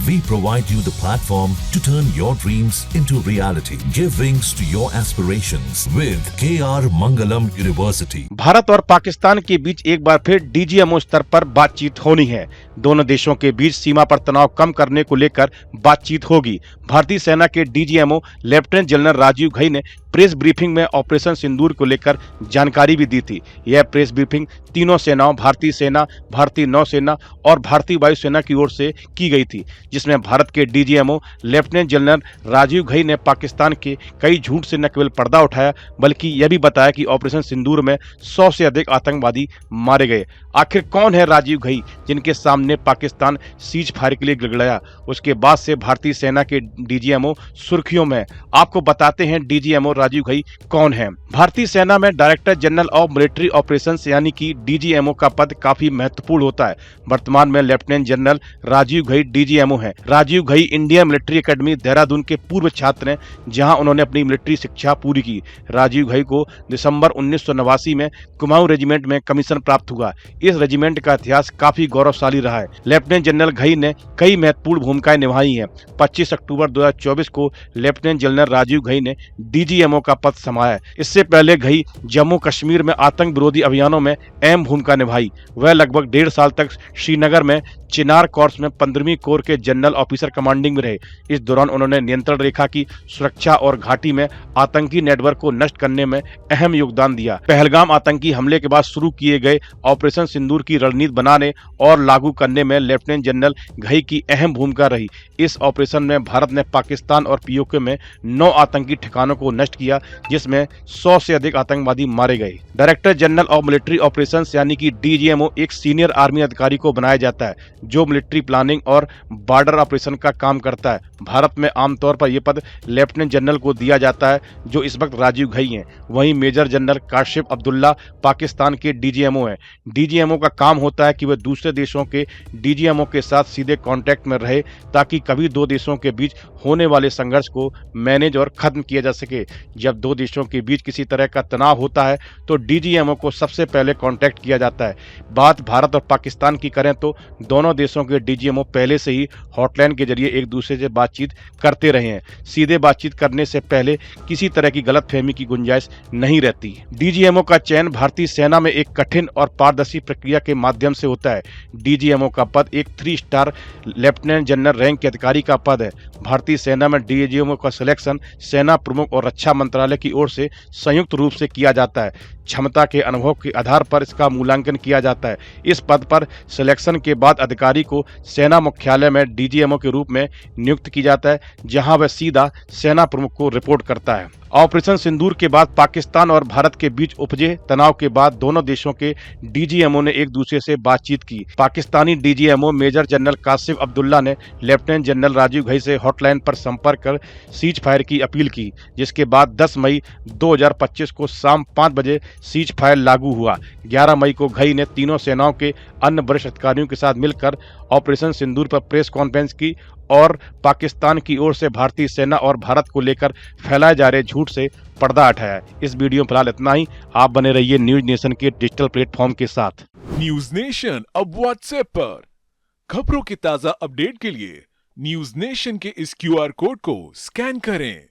We provide you the platform to turn your dreams into reality. Give wings to your aspirations with KR Mangalam University. Bharat और पाकिस्तान के बीच एक बार फिर DGMO स्तर पर बातचीत होनी है। दोनों देशों के बीच सीमा पर तनाव कम करने को लेकर बातचीत होगी। भारतीय सेना के DGMO lieutenant general Rajiv Ghai ने प्रेस ब्रीफिंग में ऑपरेशन सिंदूर को लेकर जानकारी भी दी थी। यह प्रेस ब्रीफिंग तीनों सेनाओं भारतीय सेना, भारतीय नौसेना और भारतीय वायुसेना की ओर से की गई थी, जिसमें भारत के DGMO lieutenant general Rajiv Ghai ने पाकिस्तान के कई झूठ से न केवल पर्दा उठाया बल्कि यह भी बताया कि ऑपरेशन सिंदूर में 100 से अधिक आतंकवादी मारे गए। आखिर कौन है राजीव घई जिनके सामने पाकिस्तान सीज फायर के लिए गिड़गिड़ाया? उसके बाद से भारतीय सेना के डीजीएमओ सुर्खियों में। आपको बताते हैं डीजीएमओ राजीव घई कौन है। भारतीय सेना में director general of military operations यानी कि डीजीएमओ का पद काफी महत्वपूर्ण होता है। वर्तमान में lieutenant general Rajiv Ghai DGMO हैं। Rajiv Ghai Indian military academy Dehradun के पूर्व छात्र हैं, जहां उन्होंने अपनी मिलिट्री शिक्षा पूरी की। राजीव घई को दिसंबर 1989 में कुमाऊं रेजिमेंट में कमीशन प्राप्त हुआ। इस रेजिमेंट का इतिहास काफी गौरवशाली रहा है। लेफ्टिनेंट जनरल घई ने कई महत्वपूर्ण भूमिकाएं निभाई हैं। 25 अक्टूबर 2024 को लेफ्टिनेंट जनरल राजीव घई ने डीजीएमओ का पद संभाला। इससे पहले घई जम्मू कश्मीर में आतंक विरोधी अभियानों में अहम भूमिका निभाई। वह लगभग 1.5 साल तक श्रीनगर में चिनार कोर्स में 15वीं कोर के जनरल ऑफिसर कमांडिंग में रहे। इस दौरान उन्होंने नियंत्रण रेखा की सुरक्षा और घाटी में आतंकी नेटवर्क को नष्ट करने में अहम योगदान दिया। पहलगाम आतंकी हमले के बाद शुरू किए गए ऑपरेशन सिंदूर की रणनीति बनाने और लागू करने में लेफ्टिनेंट जनरल घई की अहम भूमिका रही। इस ऑपरेशन में भारत ने पाकिस्तान और पीओके में 9 आतंकी ठिकानों को नष्ट किया, जिसमें 100 से अधिक आतंकवादी मारे गए। Director general of military operations यानी कि डीजीएमओ एक सीनियर आर्मी अधिकारी को बनाया जाता है, जो मिलिट्री प्लानिंग और बॉर्डर ऑपरेशन का काम करता है। भारत में आमतौर पर यह पद लेफ्टिनेंट जनरल को दिया जाता है, जो इस वक्त राजीव घई हैं। वहीं मेजर जनरल काशिफ अब्दुल्ला पाकिस्तान के डीजीएमओ हैं। डीजीएमओ का काम होता है कि वह दूसरे देशों के डीजीएमओ के साथ सीधे कांटेक्ट में रहे, ताकि कभी दो देशों के बीच होने वाले संघर्ष को मैनेज और खत्म किया जा सके। जब दो देशों के बीच किसी तरह का तनाव होता है तो डीजीएमओ को सबसे पहले कांटेक्ट किया जाता है। बात भारत और पाकिस्तान की करें तो दोनों देशों के डीजीएमओ पहले से ही हॉटलाइन के जरिए एक दूसरे से बातचीत करते रहे हैं। सीधे बातचीत करने से पहले किसी तरह की गलतफहमी की गुंजाइश नहीं रहती। डीजीएमओ का चयन भारतीय सेना में एक कठिन और पारदर्शी प्रक्रिया के माध्यम से होता है। डीजीएमओ का पद एक 3 स्टार लेफ्टिनेंट जनरल रैंक के अधिकारी का पद है। भारतीय सेना में डीजीएमओ का सिलेक्शन सेना प्रमुख और रक्षा मंत्रालय की ओर से संयुक्त रूप से किया जाता है। क्षमता के अनुभव के आधार पर इसका मूल्यांकन किया जाता है। इस पद पर सिलेक्शन के बाद अधिकारी को सेना मुख्यालय में डीजीएमओ के रूप में नियुक्त किया जाता है, जहां वह सीधा सेना प्रमुख को रिपोर्ट करता है। ऑपरेशन सिंदूर के बाद पाकिस्तान और भारत के बीच उपजे तनाव के बाद दोनों देशों के डीजीएमओ ने एक दूसरे से बातचीत की। Pakistani DGMO major general Kashif Abdullah ने लेफ्टिनेंट जनरल राजीव घई से हॉटलाइन पर संपर्क कर सीज फायर की अपील की, जिसके बाद 10 मई 2025 को शाम 5 बजे सीज फायर लागू हुआ। 11 मई को घई ने तीनों सेनाओं के अन्य वरिष्ठ अधिकारियों के साथ मिलकर ऑपरेशन सिंदूर पर प्रेस कॉन्फ्रेंस की और पाकिस्तान की ओर से भारतीय सेना और भारत को लेकर फैलाए जा रहे झूठ से पर्दा हटाया। इस वीडियो में फिलहाल इतना ही। आप बने रहिए न्यूज नेशन के डिजिटल प्लेटफॉर्म के साथ। न्यूज नेशन अब व्हाट्सएप पर खबरों की ताजा अपडेट के लिए न्यूज नेशन के इस QR कोड को स्कैन करें।